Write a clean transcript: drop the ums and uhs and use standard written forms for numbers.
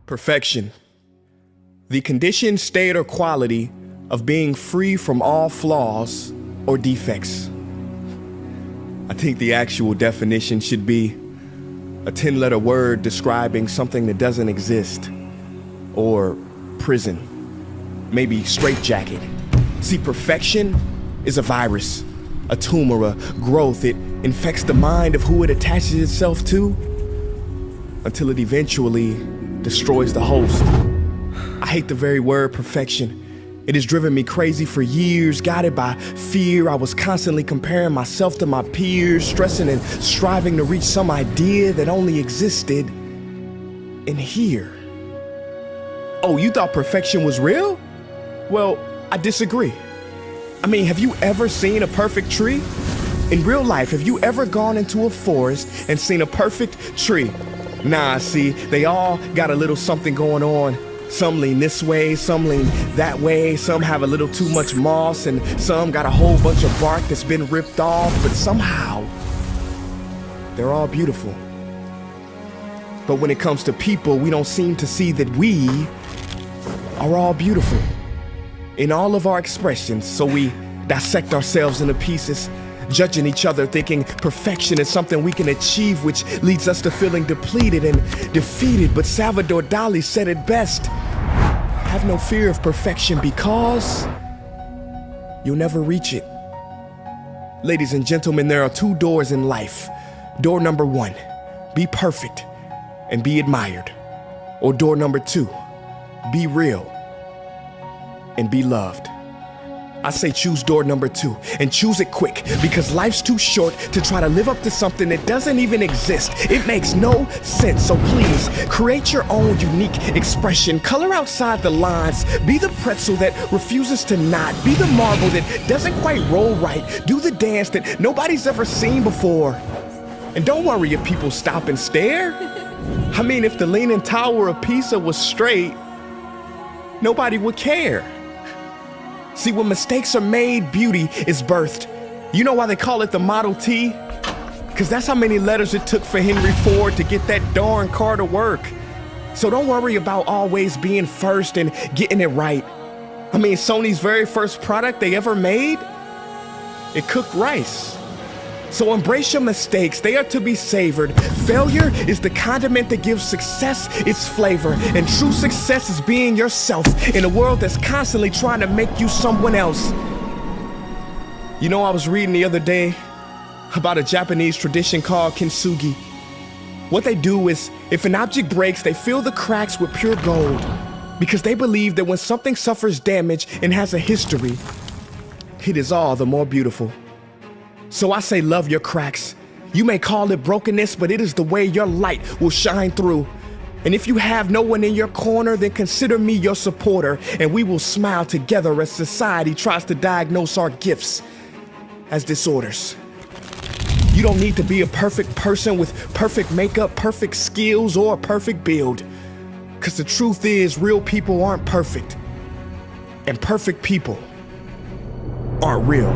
Perfection. The condition, state, or quality of being free from all flaws or defects. I think the actual definition should be a 10-letter word describing something that doesn't exist. Or prison. Maybe straitjacket. See, perfection is a virus, a tumor, a growth. It infects the mind of who it attaches itself to until it eventually destroys the host. I hate the very word perfection. It has driven me crazy for years, guided by fear. I was constantly comparing myself to my peers, stressing and striving to reach some idea that only existed in here. Oh, you thought perfection was real? Well, I disagree. I mean, have you ever seen a perfect tree? In real life, have you ever gone into a forest and seen a perfect tree? Nah, see, they all got a little something going on. Some lean this way, some lean that way, some have a little too much moss, and some got a whole bunch of bark that's been ripped off, but somehow, they're all beautiful. But when it comes to people, we don't seem to see that we are all beautiful in all of our expressions, so we dissect ourselves into pieces, judging each other, thinking perfection is something we can achieve, which leads us to feeling depleted and defeated. But Salvador Dali said it best: have no fear of perfection because you'll never reach it. Ladies and gentlemen, there are two doors in life. Door number one, be perfect and be admired. Or door number two, be real and be loved. I say choose door number two, and choose it quick, because life's too short to try to live up to something that doesn't even exist. It makes no sense, so please create your own unique expression. Color outside the lines. Be the pretzel that refuses to knot. Be the marble that doesn't quite roll right. Do the dance that nobody's ever seen before. And don't worry if people stop and stare. I mean, if the Leaning Tower of Pisa was straight, nobody would care. See, when mistakes are made, beauty is birthed. You know why they call it the Model T? Because that's how many letters it took for Henry Ford to get that darn car to work. So don't worry about always being first and getting it right. I mean, Sony's very first product they ever made, it cooked rice. So embrace your mistakes, they are to be savored. Failure is the condiment that gives success its flavor. And true success is being yourself in a world that's constantly trying to make you someone else. You know, I was reading the other day about a Japanese tradition called kintsugi. What they do is, if an object breaks, they fill the cracks with pure gold, because they believe that when something suffers damage and has a history, it is all the more beautiful. So I say love your cracks. You may call it brokenness, but it is the way your light will shine through. And if you have no one in your corner, then consider me your supporter, and we will smile together as society tries to diagnose our gifts as disorders. You don't need to be a perfect person with perfect makeup, perfect skills, or a perfect build. Because the truth is, real people aren't perfect. And perfect people aren't real.